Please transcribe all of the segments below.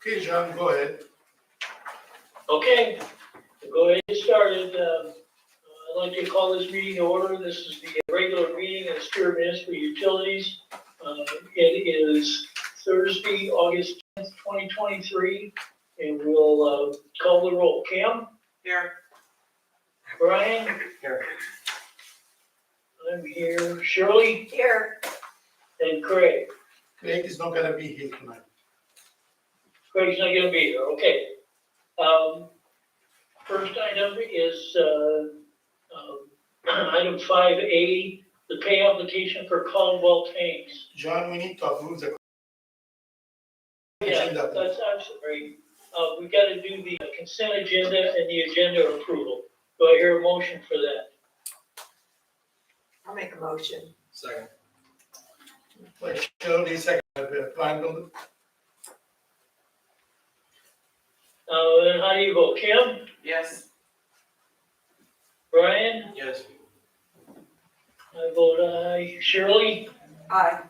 Okay, John, go ahead. Okay, we'll go ahead and get started. I'd like to call this meeting to order. This is the regular meeting of the Stuart Municipal Utilities. It is Thursday, August 10th, 2023, and we'll call the roll. Cam? Here. Brian? Here. I'm here. Shirley? Here. And Craig. Craig is not gonna be here tonight. Craig's not gonna be here, okay. First item is, item 5A, the pay application for Caldwell tanks. John, we need to approve the Yeah, agenda. that's, I'm sorry. We gotta do the consent agenda and the agenda approval. Do I hear a motion for that? I'll make a motion. Second. Like Shirley, second, Brian, Then how do you vote? Kim? Yes. Brian? Yes. I vote aye. Shirley? Aye.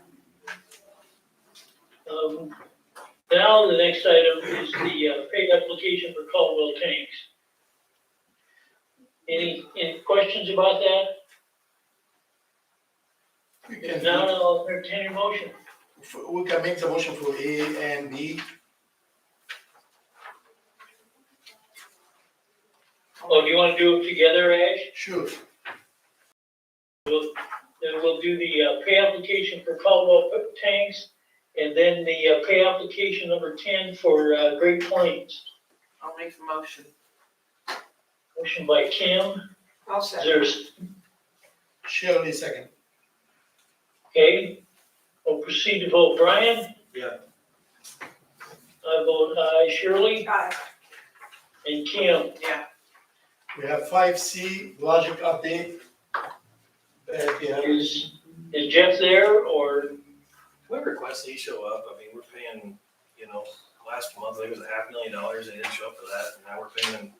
Now, the next item is the pay application for Caldwell tanks. Any questions about that? we If can, not, I'll entertain a motion. we can make the motion for A and B. Oh, do you want to do it together, Ash? Sure. Then we'll do the pay application for Caldwell tanks, and then the pay application number 10 for Great Plains. I'll make the motion. Motion by Kim. I'll Is second. there, Shirley, second. okay, we'll proceed to vote. Brian? Yeah. I vote aye. Shirley? Aye. And Kim? Yeah. We have 5C, logic update. Yeah, Is Jeff there, or? We request that he show up. I mean, we're paying, last month, I think it was $500,000. They didn't show up for that. And now we're paying,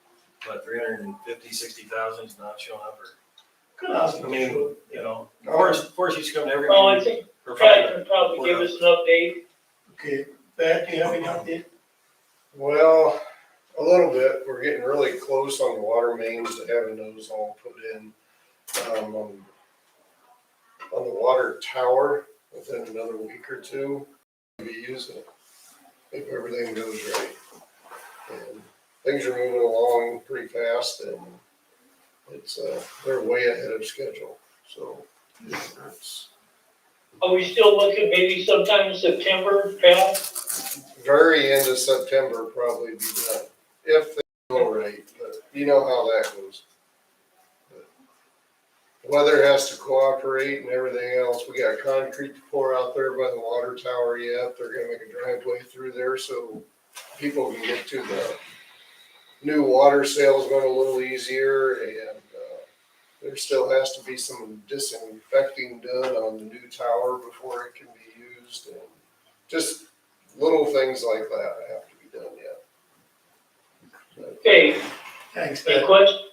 what, 350,000, 60,000 is not showing up. Could ask I him, mean, sure. Forrest used to come to every Oh, I meeting. think for Pat five- can probably give us an update. Okay, Pat, do you have any update? Well, a little bit. We're getting really close on the water mains to having those all put in. On the water tower, within another week or two, we'll be using it if everything goes right. And things are moving along pretty fast, and it's they're way ahead of schedule. So it's Are we still looking maybe sometime in September, Pat? very end of September probably be done if they go right. But you know how that goes. Weather has to cooperate and everything else. We got concrete to pour out there by the water tower yet. They're gonna make a driveway through there so people can get to the new water sales going a little easier. And there still has to be some disinfecting done on the new tower before it can be used. And just little things like that have to be done yet. Okay, Thanks, any Pat. questions?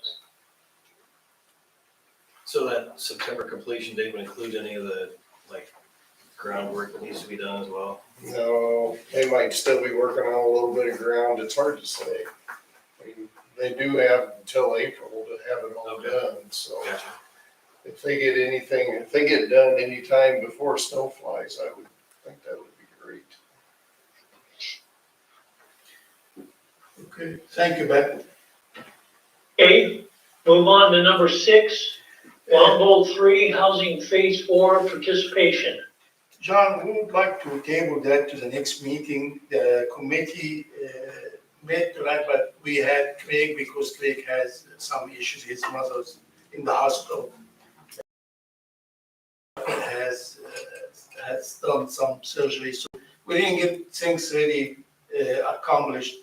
So that September completion date would include any of the, groundwork that needs to be done as well? No, they might still be working on a little bit of ground. It's hard to say. I mean, they do have until April to have it all Okay. done, so Gotcha. if they get done anytime before snow flies, I would think that would be great. Okay, thank you, Pat. Okay, move on to number 6, Longboat 3, Housing Phase 4 participation. John, we would like to table that to the next meeting. The committee met tonight, but we had Craig because Craig has some issues. His mother's in the hospital. Has done some surgery, so we didn't get things really accomplished.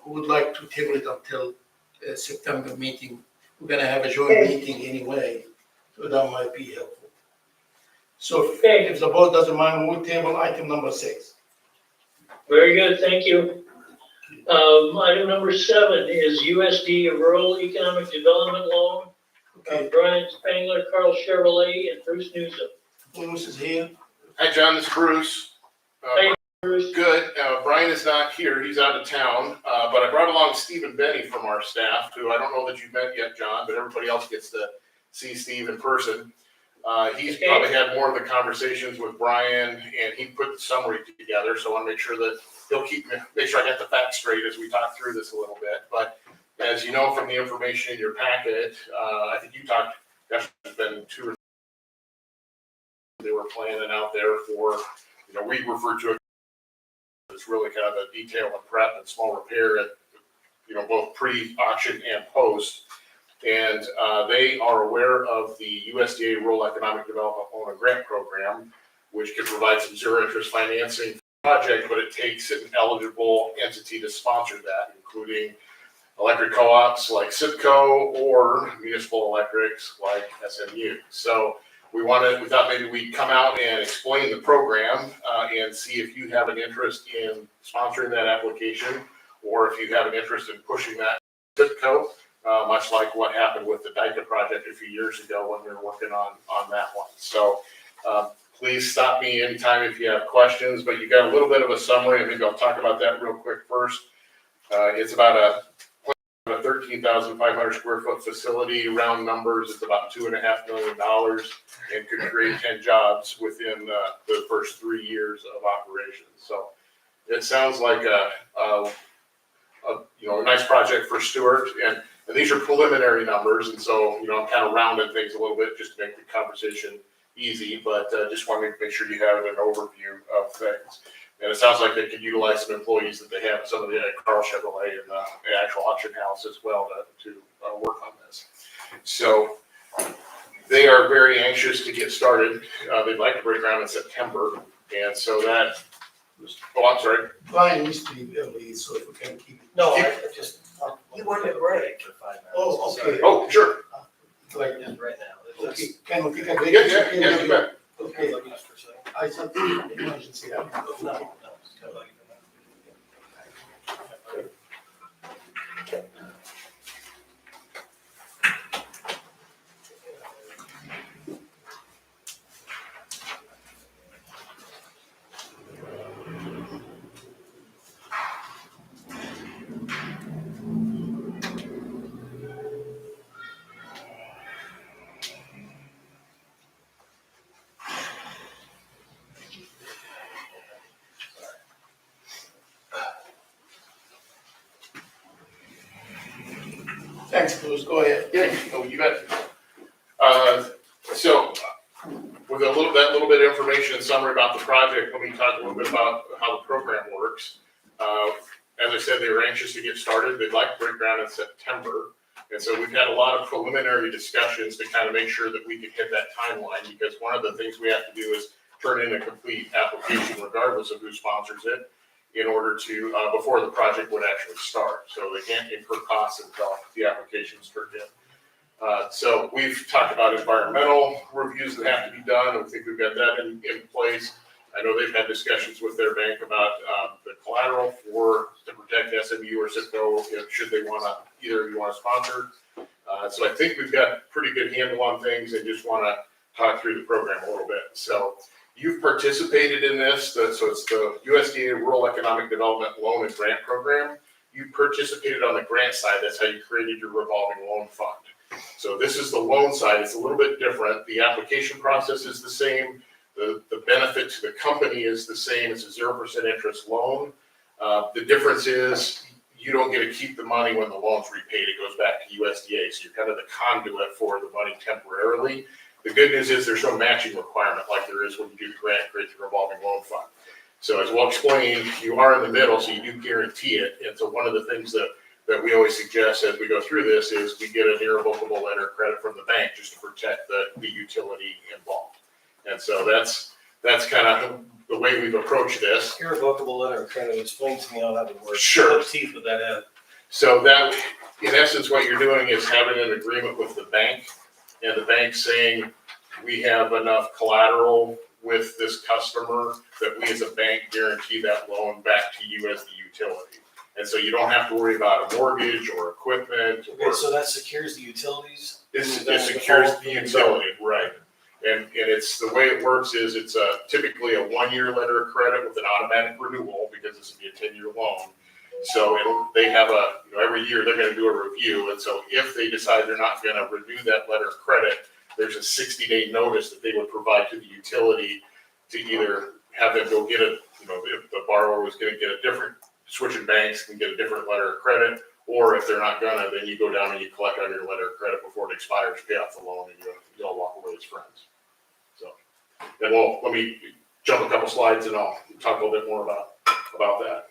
We would like to table it until September meeting. We're gonna have a joint meeting anyway, so that might be helpful. So if the board doesn't mind, we'll table item number 6. Very good, thank you. Item number 7 is USD Rural Economic Development Loan. Okay, Brian Spangler, Carl Chevrolet, and Bruce Newsom. Bruce is here. Hi, John, this is Bruce. Hey. Good. Brian is not here. He's out of town. But I brought along Steve and Benny from our staff, who I don't know that you've met yet, John, but everybody else gets to see Steve in person. He's Okay. probably had more of the conversations with Brian, and he put the summary together. So I want to make sure that he'll make sure I get the facts straight as we talk through this a little bit. But as you know from the information in your packet, I think you talked, gosh, it's been 2 or 3 they were planning out there for, we refer to it. It's really kind of a detail and prep and small repair at, both pre-auction and post. And they are aware of the USDA Rural Economic Development Loan and Grant Program, which can provide some zero interest financing for the project, but it takes an eligible entity to sponsor that, including electric co-ops like SIPCO or municipal electrics like SMU. So we thought maybe we'd come out and explain the program and see if you have an interest in sponsoring that application, or if you have an interest in pushing that SIPCO, much like what happened with the DICA project a few years ago when we were working on that one. So please stop me anytime if you have questions, but you got a little bit of a summary. Maybe I'll talk about that real quick first. It's about a 13,500 square foot facility. Round numbers, it's about $2.5 million and could create 10 jobs within the first 3 years of operations. So it sounds like a nice project for Stuart, and these are preliminary numbers, and so I'm kind of rounding things a little bit just to make the conversation easy, but just wanted to make sure you have an overview of things. And it sounds like they could utilize some employees that they have, some of the Carl Chevrolet and the actual auction house as well to work on this. So they are very anxious to get started. They'd like to break ground in September, and so that. Oh, I'm sorry. Brian needs to be early, so if we can keep. No, I just. You wanted a break. For 5 minutes. Oh, okay. Oh, sure. Like, Yeah, right now. okay, can we take a break? Yeah, you bet. Okay, Just for a second. I thought emergency. No, no. How about you? Thanks, Bruce, go ahead. Yeah, you bet. So with that little bit of information and summary about the project, let me talk a little bit about how the program works. As I said, they were anxious to get started. They'd like to break ground in September. And so we've had a lot of preliminary discussions to kind of make sure that we can hit that timeline, because one of the things we have to do is turn in a complete application regardless of who sponsors it, in order to, before the project would actually start. So they can't incur costs until the application's turned in. So we've talked about environmental reviews that have to be done, and we think we've got that in place. I know they've had discussions with their bank about the collateral to protect SMU or SIPCO, should they either of you want to sponsor. So I think we've got a pretty good handle on things, and just want to talk through the program a little bit. So you've participated in this, so it's the USDA Rural Economic Development Loan and Grant Program. You participated on the grant side. That's how you created your revolving loan fund. So this is the loan side. It's a little bit different. The application process is the same. The benefit to the company is the same. It's a 0% interest loan. The difference is you don't get to keep the money when the loan's repaid. It goes back to USDA. So you're kind of the conduit for the money temporarily. The good news is there's no matching requirement like there is when you do the grant, create the revolving loan fund. So as we'll explain, you are in the middle, so you do guarantee it. And so one of the things that we always suggest as we go through this is we get an irrevocable letter of credit from the bank just to protect the utility involved. And so that's kind of the way we've approached this. Irrevocable letter of credit, explain to me how that would work. Sure. What teeth would that have? So that, in essence, what you're doing is having an agreement with the bank, and the bank saying, we have enough collateral with this customer that we as a bank guarantee that loan back to you as the utility. And so you don't have to worry about a mortgage or equipment. Okay, so that secures the utilities? It secures the utility, right. And it's, the way it works is it's typically a 1-year letter of credit with an automatic renewal because this will be a 10-year loan. So they have every year they're gonna do a review. And so if they decide they're not gonna renew that letter of credit, there's a 60-day notice that they would provide to the utility to either have them go get if the borrower was gonna get a different, switching banks and get a different letter of credit, or if they're not gonna, then you go down and you collect on your letter of credit before it expires, pay off the loan, and you all walk away as friends. So, and let me jump a couple slides and I'll talk a little bit more about that.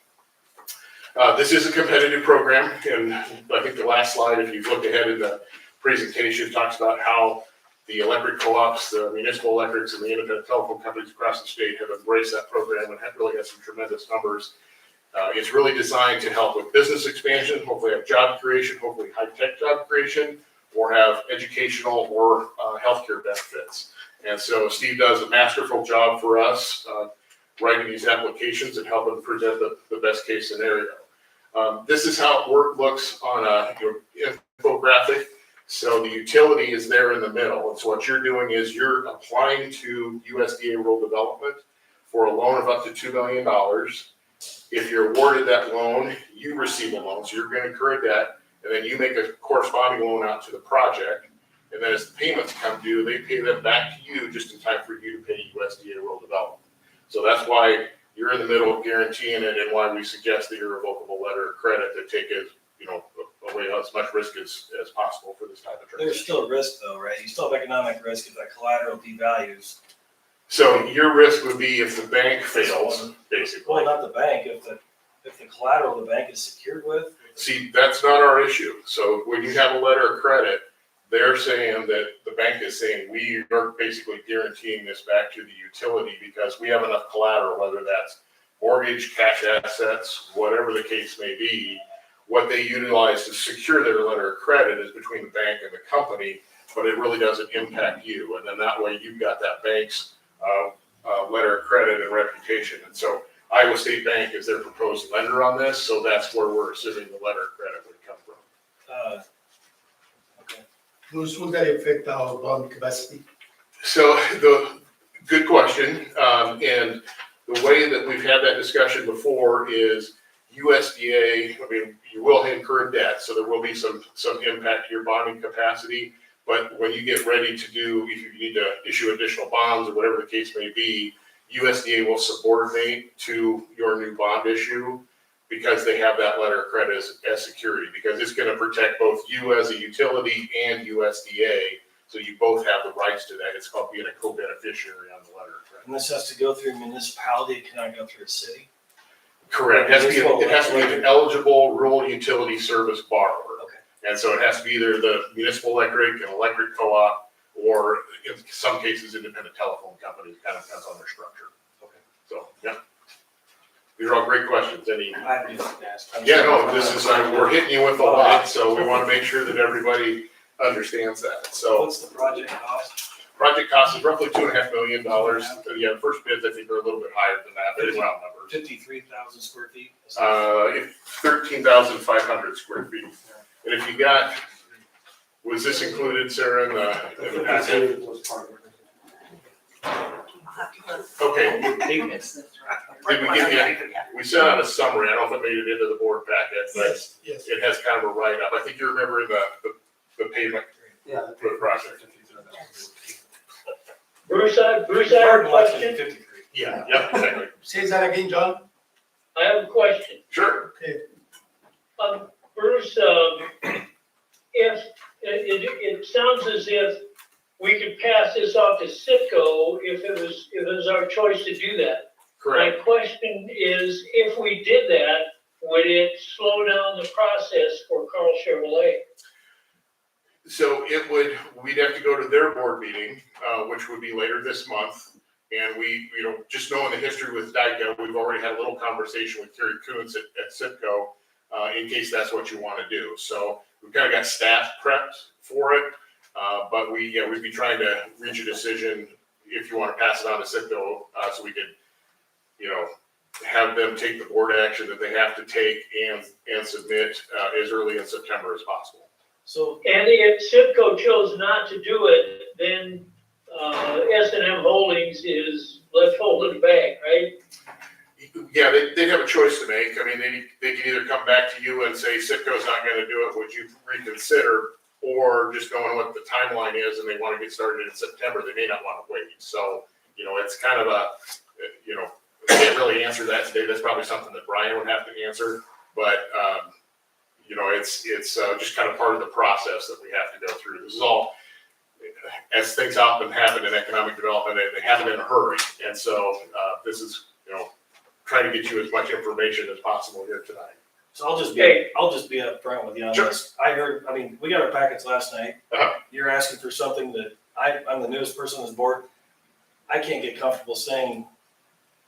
This is a competitive program, and I think the last slide, if you look ahead in the presentation, talks about how the electric co-ops, the municipal electrics, and the independent telephone companies across the state have embraced that program and have really had some tremendous numbers. It's really designed to help with business expansion, hopefully have job creation, hopefully high-tech job creation, or have educational or healthcare benefits. And so Steve does a masterful job for us writing these applications and helping present the best case scenario. This is how it looks on a infographic. So the utility is there in the middle. And so what you're doing is you're applying to USDA Rural Development for a loan of up to $2 million. If you're awarded that loan, you receive a loan, so you're going to incur a debt, and then you make a corresponding loan out to the project. And then as the payments come due, they pay them back to you just in time for you to pay USDA Rural Development. So that's why you're in the middle of guaranteeing it, and why we suggest the irrevocable letter of credit to take as away as much risk as possible for this type of transaction. There's still a risk though, right? You still have economic risk if that collateral devalues. So your risk would be if the bank fails, basically. Well, not the bank, if the collateral the bank is secured with. See, that's not our issue. So when you have a letter of credit, they're saying that the bank is saying we are basically guaranteeing this back to the utility because we have enough collateral, whether that's mortgage, cash assets, whatever the case may be. What they utilize to secure their letter of credit is between the bank and the company, but it really doesn't impact you. And then that way you've got that bank's letter of credit and reputation. And so Iowa State Bank is their proposed lender on this, so that's where we're assuming the letter of credit would come from. Okay. Bruce, will that affect our bond capacity? So good question. And the way that we've had that discussion before is USDA, you will incur debt, so there will be some impact to your bonding capacity. But when you get ready to do, if you need to issue additional bonds or whatever the case may be, USDA will subordinate to your new bond issue because they have that letter of credit as security, because it's going to protect both you as a utility and USDA. So you both have the rights to that. It's called being a co-beneficiary on the letter of credit. And this has to go through a municipality, it cannot go through a city? Correct. It has to be an eligible rural utility service borrower. Okay. And so it has to be either the municipal electric, an electric co-op, or in some cases, independent telephone companies, kind of depends on their structure. Okay. So, yeah. These are all great questions. I do ask. Yeah, no, this is, we're hitting you with a lot, so we want to make sure that everybody understands that. So What's the project cost? project cost is roughly $2.5 million. Yeah, the first bids, I think, are a little bit higher than that. They're round numbers. 53,000 square feet? 13,500 square feet. And if you got, was this included, Sarah, in the packet? Okay, did we give you, we sent out a summary, I don't know if it made it into the board packet, but Yes. it has kind of a write-up. I think you remember the payment for the project. Bruce, I have a question. 53. Yeah, yep, exactly. Say that again, John? I have a question. Sure. Okay. Bruce, if, it sounds as if we could pass this off to Citgo if it was our choice to do that. Correct. My question is, if we did that, would it slow down the process for Carl Chevrolet? So we'd have to go to their board meeting, which would be later this month. And we, just knowing the history with DICA, we've already had a little conversation with Terry Coons at Citgo, in case that's what you want to do. So we've kind of got staff prepped for it. But we'd be trying to reach a decision if you want to pass it on to Citgo, so we could, have them take the board action that they have to take and submit as early in September as possible. So, And if Citgo chose not to do it, then S&M Holdings is let's hold it back, right? Yeah, they'd have a choice to make. I mean, they can either come back to you and say, Citgo's not gonna do it, would you reconsider? Or just going what the timeline is and they wanna get started in September, they may not wanna wait. So, it's kind of a, I can't really answer that today. That's probably something that Brian would have to answer. But, it's just kind of part of the process that we have to go through. This is all, as things often happen in economic development, they happen in a hurry. And so, this is, trying to get you as much information as possible here tonight. So I'll just Okay. be upfront with you on Sure. this. We got our packets last night. Uh-huh. You're asking for something that I'm the newest person on this board. I can't get comfortable saying,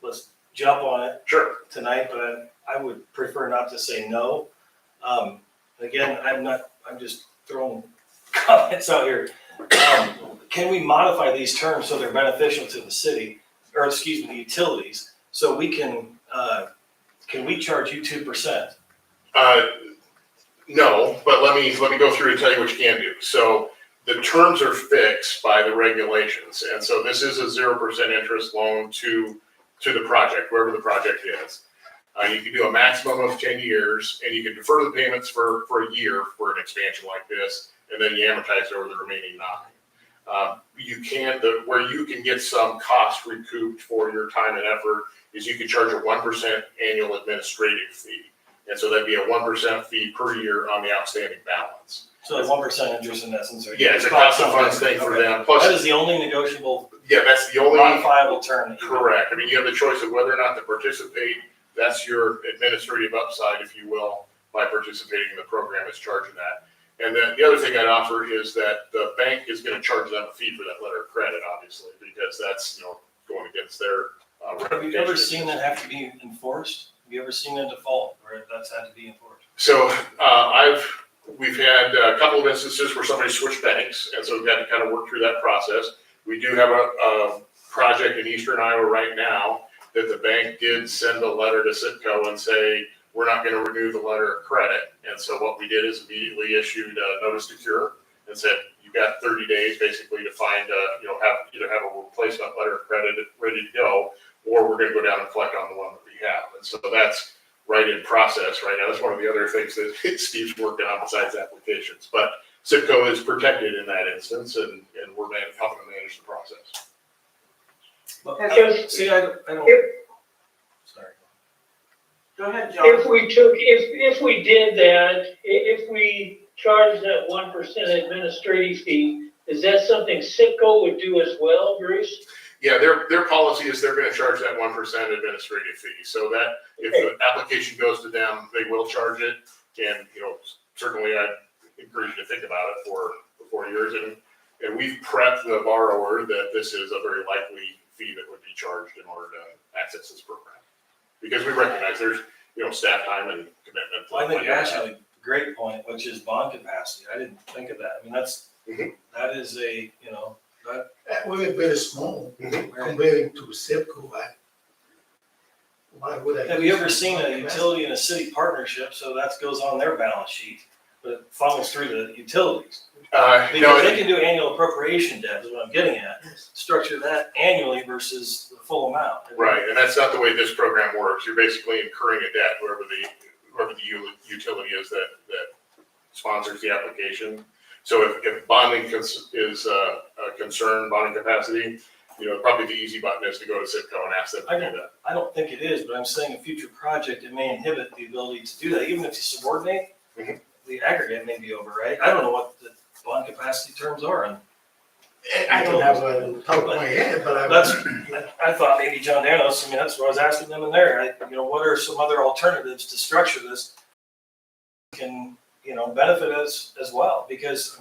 let's jump on it Sure. tonight, but I would prefer not to say no. Again, I'm just throwing comments out here. Can we modify these terms so they're beneficial to the city, or excuse me, the utilities, so we can we charge you 2%? No, but let me go through and tell you what you can do. So the terms are fixed by the regulations. And so this is a 0% interest loan to the project, wherever the project is. You can do a maximum of 10 years and you can defer the payments for a year for an expansion like this, and then you amortize over the remaining 9. Where you can get some cost recouped for your time and effort is you can charge a 1% annual administrative fee. And so that'd be a 1% fee per year on the outstanding balance. So like 1% interest in essence, or Yeah, it's a cost of funds thing for them. That Plus, is the only negotiable, yeah, that's the only, modifiable term. that you can- correct. I mean, you have the choice of whether or not to participate. That's your administrative upside, if you will, by participating in the program, is charging that. And then the other thing I'd offer is that the bank is gonna charge them a fee for that letter of credit, obviously, because that's, going against their Have you ever seen that have to be enforced? Have you ever seen a default where that's had to be enforced? So, we've had a couple of instances where somebody switched banks, and so we've got to kind of work through that process. We do have a project in eastern Iowa right now that the bank did send a letter to Citgo and say, we're not gonna renew the letter of credit. And so what we did is immediately issued a notice to cure and said, you've got 30 days basically to find, either have a replacement letter of credit ready to go, or we're gonna go down and collect on the one that we have. And so that's right in process right now. That's one of the other things that Steve's working on besides applications. But Citgo is protected in that instance, and we're helping to manage the process. But, Because- see, I don't, sorry. Go ahead, John. If we did that, if we charged that 1% administrative fee, is that something Citgo would do as well, Bruce? Yeah, their policy is they're gonna charge that 1% administrative fee, so that if the application goes to them, they will charge it. And, certainly I'd encourage you to think about it for 4 years, and we've prepped the borrower that this is a very likely fee that would be charged in order to access this program. Because we recognize there's, staff time and commitment. Well, I think actually, great point, which is bond capacity. I didn't think of that. I mean, that is a, We're very small Mhm. comparing to SEPCO. Why would I? have you ever seen a utility and a city partnership? So that goes on their balance sheet, but it funnels through the utilities. Because they can do annual appropriation debt, is what I'm getting at. Structure that annually versus the full amount. Right, and that's not the way this program works. You're basically incurring a debt, whoever the utility is that sponsors the application. So if bonding is a concern, bonding capacity, probably the easy button is to go to Citgo and ask them to do that. I don't think it is, but I'm saying a future project, it may inhibit the ability to do that. Even if you subordinate, Mhm. the aggregate may be over, right? I don't know what the bond capacity terms are. And I don't have a top of my head, but I thought maybe John Danos, that's what I was asking them in there. What are some other alternatives to structure this? Can, benefit us as well, because,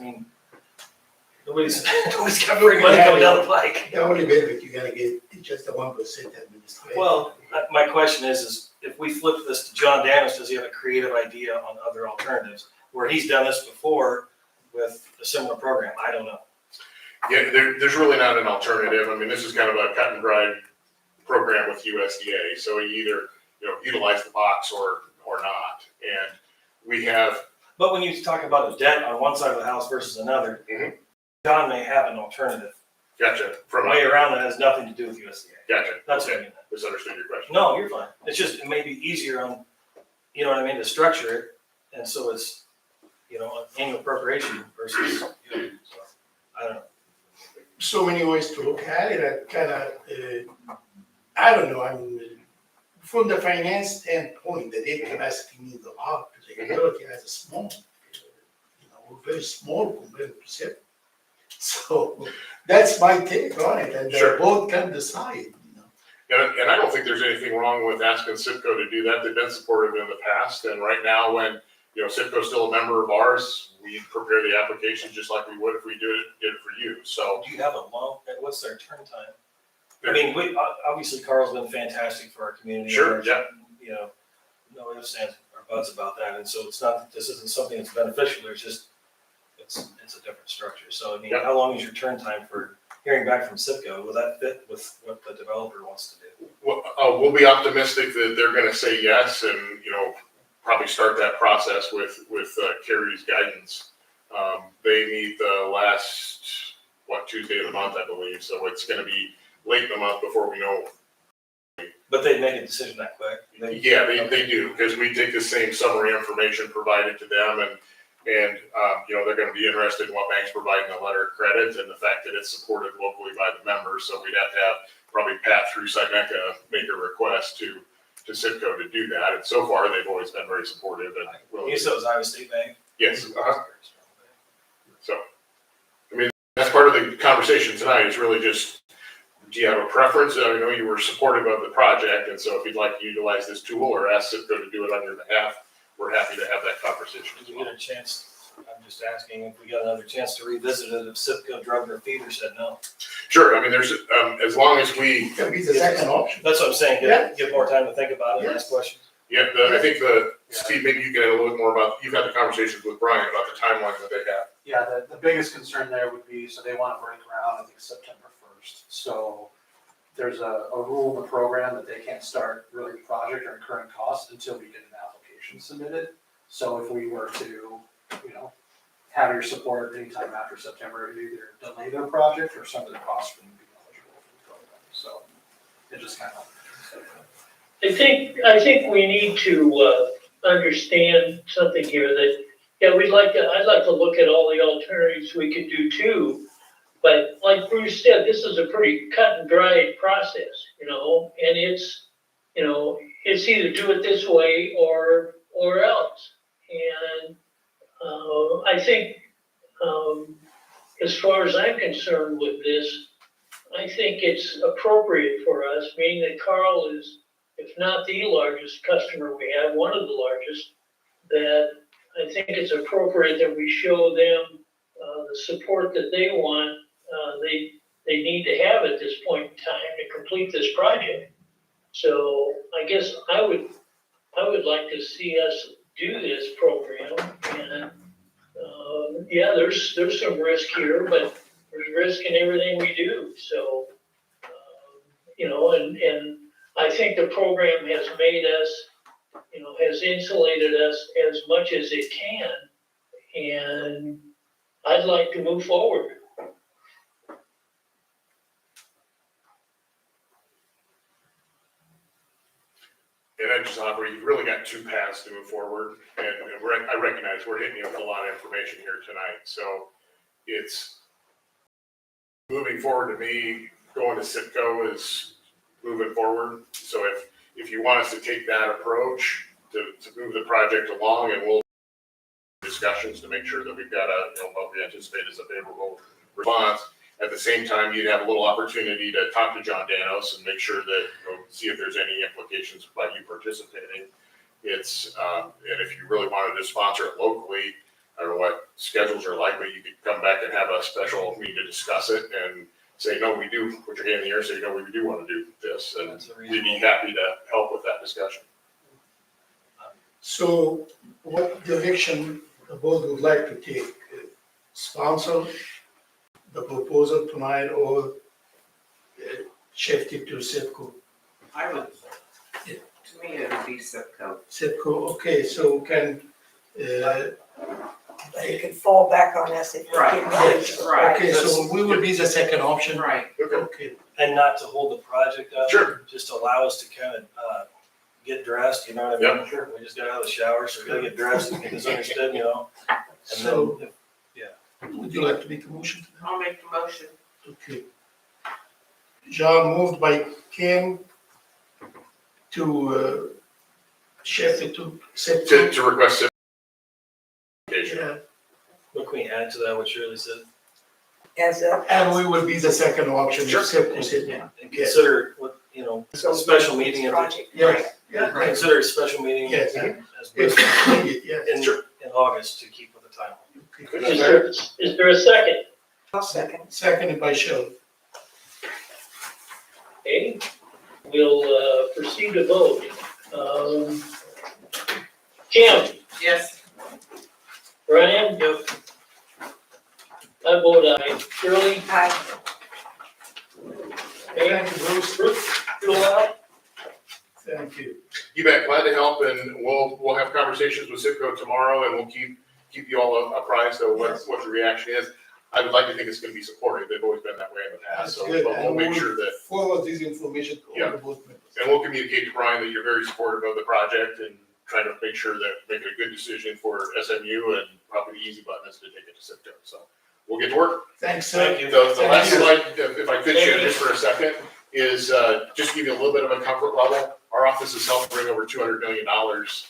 nobody's got free money coming down the pike. the only benefit you're gonna get is just the 1% administration. Well, my question is if we flip this to John Danos, does he have a creative idea on other alternatives? Where he's done this before with a similar program, I don't know. Yeah, there's really not an alternative. This is kind of a cut and dried program with USDA. So you either, utilize the box or not. And we have. But when you talk about a debt on one side of the house versus another, Mhm. John may have an alternative Gotcha, from, way around that has nothing to do with USDA. gotcha, That's what I okay, mean. misunderstood your question. No, you're fine. It's just, it may be easier on, you know what I mean, to structure it. And so it's, you know, an annual appropriation versus, you know, so, I don't know. So many ways to look at it, I kinda, I don't know, I mean, from the finance standpoint, the debt capacity means a lot, because the utility has a small, you know, we're very small compared to SIP. So, that's my take on it, and Sure. the board can decide, you know. And I don't think there's anything wrong with asking SIPCO to do that. They've been supportive in the past. And right now, when, you know, SIPCO's still a member of ours, we prepare the application just like we would if we did it for you. So, Do you have a loan? What's their turn time? I mean, obviously Carl's been fantastic for our community. Sure, yeah. You know, no ifs, ands, or buts about that. And so it's not, that this isn't something that's beneficial. There's just, it's a different structure. So I mean, Yeah. how long is your turn time for hearing back from SIPCO? Will that fit with what the developer wants to do? we'll be optimistic that they're gonna say yes and, you know, probably start that process with Carrie's guidance. They meet the last, Tuesday of the month, I believe. So it's gonna be late in the month before we know. But they make a decision that quick? Yeah, they do, because we take the same summary information provided to them and, you know, they're gonna be interested in what banks provide in the letter of credit and the fact that it's supported locally by the members, so we'd have to have probably Pat through Symeca make a request to SIPCO to do that, and so far, they've always been very supportive and willing. You said it was Iowa State Bank? Yes, so, I mean, that's part of the conversation tonight, is really just, do you have a preference? I know you were supportive of the project, and so if you'd like to utilize this tool or ask SIPCO to do it on your behalf, we're happy to have that conversation as Did you well. get a chance, I'm just asking if we got another chance to revisit it, if SIPCO drug their feet or said no? Sure, I mean, there's, as long as we, It can be the second option. That's what I'm saying, Yeah. give more time to think about it and ask Yes. questions. yeah, I think Steve, maybe you can add a little bit more about, you've had the conversations with Brian about the timeline that they have. Yeah, the biggest concern there would be, so they want to break ground, I think, September 1st. So there's a rule in the program that they can't start really the project or incurring costs until we get an application submitted. So if we were to, you know, have your support anytime after September, it'd either delay their project or some of the costs wouldn't be eligible for the program. So it just kind of. I think we need to, understand something here that, yeah, I'd like to look at all the alternatives we could do too. But like Bruce said, this is a pretty cut and dried process, you know, and it's, you know, it's either do it this way or else. And, I think, as far as I'm concerned with this, I think it's appropriate for us, being that Carl is, if not the largest customer we have, one of the largest, that I think it's appropriate that we show them the support that they want, they need to have at this point in time to complete this project. So I guess I would like to see us do this program, and yeah, there's some risk here, but there's risk in everything we do. So you know, and I think the program has made us, you know, has insulated us as much as it can, and I'd like to move forward. And I just offer, you've really got two paths to move forward, and I recognize we're hitting you with a lot of information here tonight, so it's moving forward. To me, going to SIPCO is moving forward, so if you want us to take that approach to move the project along, and we'll discussions to make sure that we've got what we anticipate is a favorable response. At the same time, you'd have a little opportunity to talk to John Danos and make sure that, see if there's any implications by you participating. It's, and if you really wanted to sponsor it locally, I don't know what schedules are like, but you could come back and have a special meeting to discuss it and say, no, we do, put your hand in the air, say, no, we do want to do this, and we'd be happy to help with that discussion. So what direction the board would like to take? Sponsor the proposal tonight or shift it to SIPCO? I would, Yeah. to me, it would be SIPCO. SIPCO, okay, so can, they could fall back on us if they Right, didn't. Yes, right. okay, so we will be the second option. Right. Okay, Okay, And not to hold the project up. Sure. Just allow us to kind of, get dressed, you know what I mean? Sure. We just got out of the shower, so we gotta get dressed and get this understood, you know? And So- then, would you like to make a motion to that? I'll make the motion. Okay. John, moved by Kim to shift it to September. to request certification. Yeah, what can we add to that, what Shirley said? As a, and we will be the second option if Sure. September said, yeah. And consider what, you know, a special meeting, project. Yes, yeah, right. consider a special meeting Yes. as If in, needed, yes. in August to keep with the timeline. Okay. Is there a second? I'll second. Seconded by Shelley. Okay, we'll proceed to vote. Jim, Yes. Brian? Yep. I vote aye. Shirley? Aye. Thank you, Bruce. Bruce, you allow? Thank you. You bet, glad to help, and we'll have conversations with Citgo tomorrow, and we'll keep you all apprised of what the reaction is. I would like to think it's gonna be supportive, they've always been that way in the past, That's so good. but we'll And make sure that, Forward this information to all Yeah. the board members. and we'll communicate to Brian that you're very supportive of the project and trying to make sure that making a good decision for SMU, and probably the easy button is to take it to Citgo, so we'll get to work. Thanks, sir. Thank you. The Thank last you. slide, if I could share just for a second, is just give you a little bit of a comfort level. Our office has helped bring over $200 million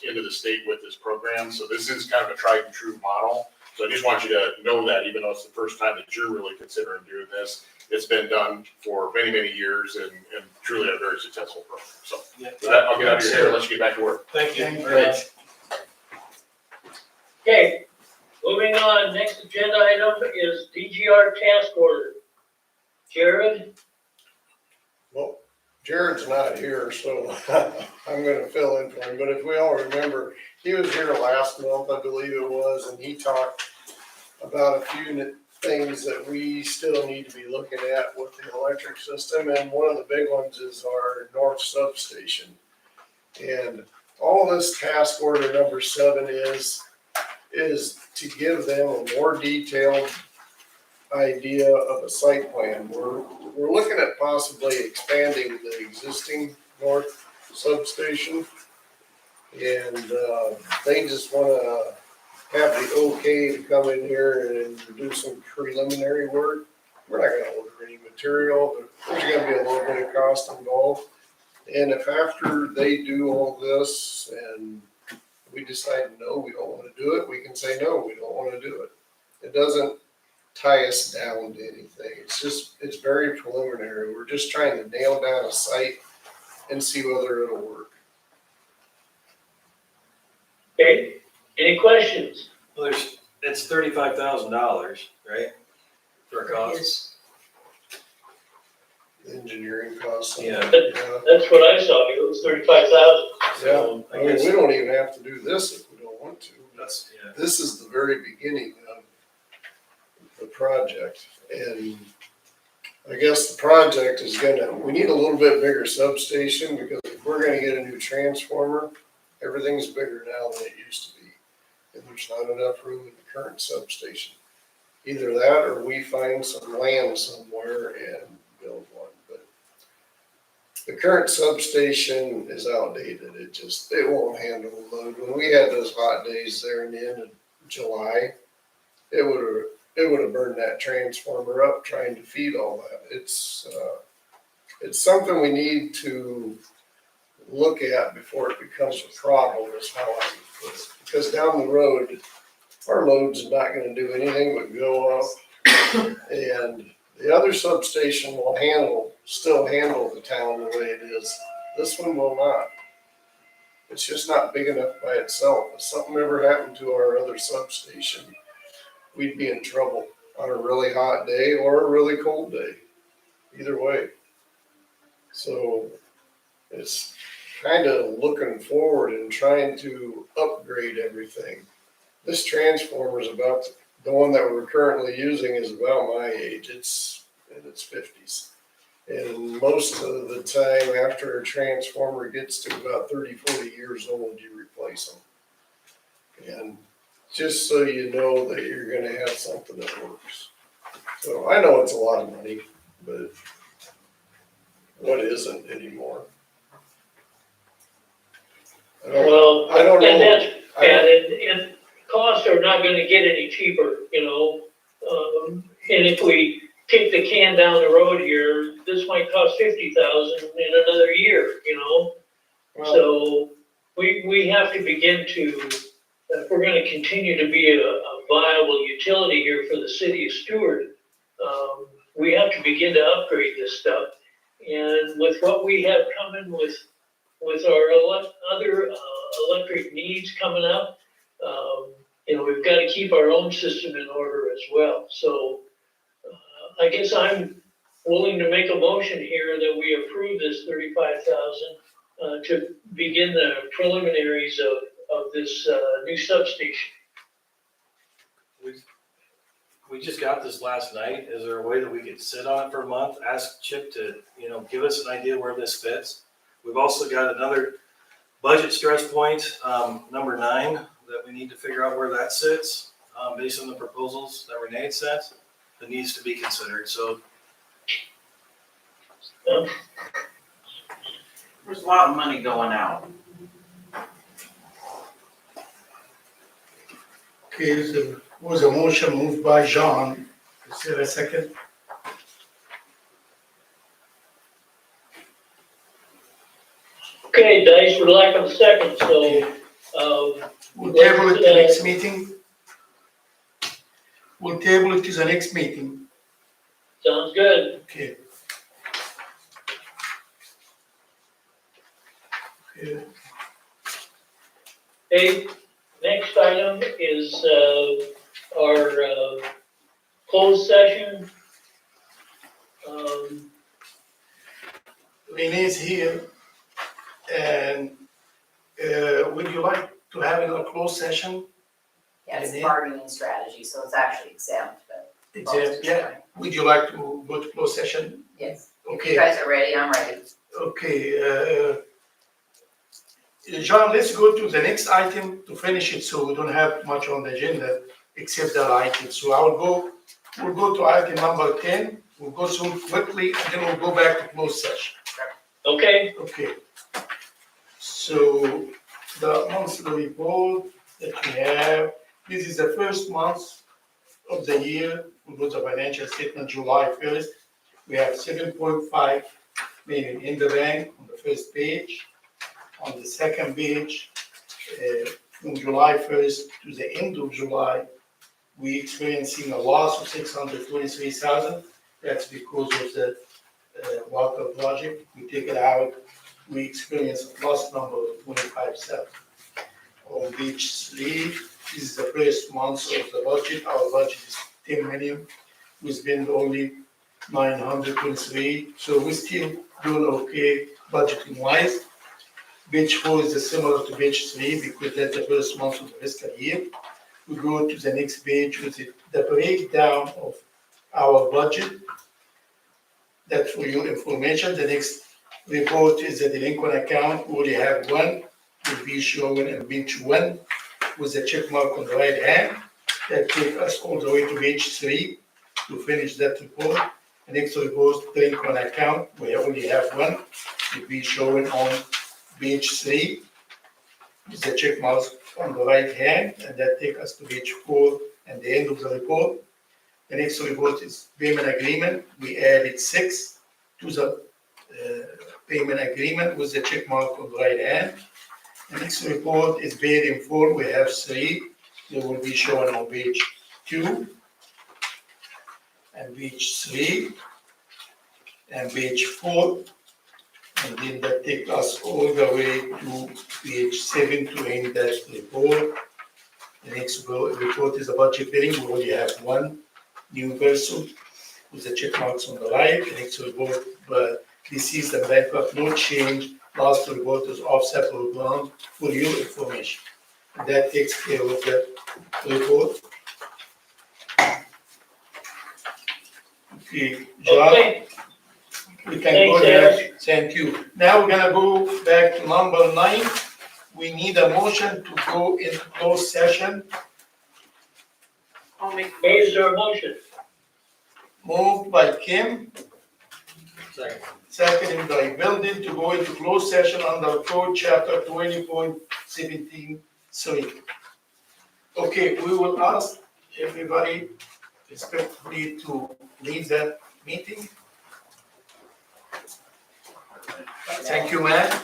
into the state with this program, so this is kind of a tried and true model. So I just want you to know that, even though it's the first time that you're really considering doing this, it's been done for many, many years and truly a very successful program. So Yeah. with that, I'll get out of your hair and let you get back to work. Thank you. Thank you. very much. Okay, moving on, next agenda item is DGR task order. Jared? Well, Jared's not here, so I'm gonna fill in for him, but if we all remember, he was here last month, I believe it was, and he talked about a few things that we still need to be looking at with the electric system, and one of the big ones is our north substation. And all this task order number 7 is to give them a more detailed idea of a site plan. We're looking at possibly expanding the existing north substation. And they just wanna have the okay to come in here and do some preliminary work. We're not gonna order any material, but there's gonna be a little bit of cost involved. And if after they do all this and we decide, no, we don't wanna do it, we can say, no, we don't wanna do it. It doesn't tie us down to anything. It's very preliminary. We're just trying to nail down a site and see whether it'll work. Okay, any questions? Well, it's $35,000, right? For a cost? Engineering costs. Yeah. Yeah. That's what I saw, it was 35,000. So, I mean, we don't even have to do this if we don't want to. that's, yeah. This is the very beginning of the project. And I guess the project is we need a little bit bigger substation because if we're gonna get a new transformer, everything's bigger now than it used to be. And there's not enough room in the current substation. Either that or we find some land somewhere and build one. But the current substation is outdated. It won't handle the load. When we had those hot days there in the end of July, it would have burned that transformer up trying to feed all that. It's something we need to look at before it becomes a problem, is how I would put it. Because down the road, our load's not gonna do anything but go up. And the other substation will still handle the town the way it is. This one will not. It's just not big enough by itself. If something ever happened to our other substation, we'd be in trouble on a really hot day or a really cold day, either way. So it's kind of looking forward and trying to upgrade everything. This transformer is the one that we're currently using is about my age. It's in its 50s. And most of the time after a transformer gets to about 30, 40 years old, you replace them. And just so you know that you're gonna have something that works. So I know it's a lot of money, but what isn't anymore? Well, I don't and know. that's, and costs are not gonna get any cheaper, you know? And if we kick the can down the road here, this might cost 50,000 in another year, you know? Well, So we have to begin to, if we're gonna continue to be a viable utility here for the city of Stuart, we have to begin to upgrade this stuff. And with what we have coming with our other electric needs coming up, you know, we've got to keep our own system in order as well. So I guess I'm willing to make a motion here that we approve this 35,000 to begin the preliminaries of this new substation. We just got this last night. Is there a way that we could sit on it for a month, ask Chip to, give us an idea where this fits? We've also got another budget stress point, number 9, that we need to figure out where that sits, based on the proposals that Renee had sent, that needs to be considered. So There's a lot of money going out. Okay, so was a motion moved by John. Is there a second? Okay, Dice, for lack of a second, so, We'll table it to the next meeting. We'll table it to the next meeting. sounds good. Okay. Okay. Okay, next item is, our, closed session. Renee's here, and would you like to have a closed session? Yeah, it's Renee? bargaining strategy, so it's actually exempt, but. Except, yeah, would you like to go to closed session? Yes, if Okay. you guys are ready, I'm ready. Okay, John, let's go to the next item to finish it, so we don't have much on the agenda except that item. So we'll go to item number 10, we'll go through quickly, and then we'll go back to closed session. Okay, Okay. So the monthly report that we have, this is the first month of the year. We go to financial statement July 1st. We have 7.5 million in the bank on the first page. On the second page, from July 1st to the end of July, we experiencing a loss of 623,000. That's because of the water project. We take it out, we experience a loss number of 25,000. On page 3, this is the first month of the budget. Our budget is 10 million. We spend only 923, so we're still doing okay budgeting wise. Page 4 is similar to page 3 because that's the first month of the fiscal year. We go to the next page with the breakdown of our budget. That's for your information. The next report is the delinquent account. We only have one, will be shown in page 1 with the check mark on the right hand. That takes us all the way to page 3 to finish that report. The next report, delinquent account, we only have one, will be shown on page 3 with the check mark on the right hand, and that takes us to page 4 and the end of the report. The next report is payment agreement. We added 6 to the payment agreement with the check mark on the right hand. The next report is paid in full. We have 3. They will be shown on page 2 and page 3 and page 4. And then that takes us all the way to page 7 to end that report. The next report is the budget billing. We only have one new person with the check marks on the right. The next report, but this is the bankrupt, no change. Last report is offset or ground for your information. And that takes care of that report. Okay, John, okay, we can go Thanks, there. Thank you. Now we're gonna go back to number 9. We need a motion to go into closed session I'll make. May, is there a motion? Moved by Kim, Second. seconded by Weldon to go into closed session under code chapter 20.17(3). Okay, we will ask everybody respectfully to leave that meeting. Thank you, Matt.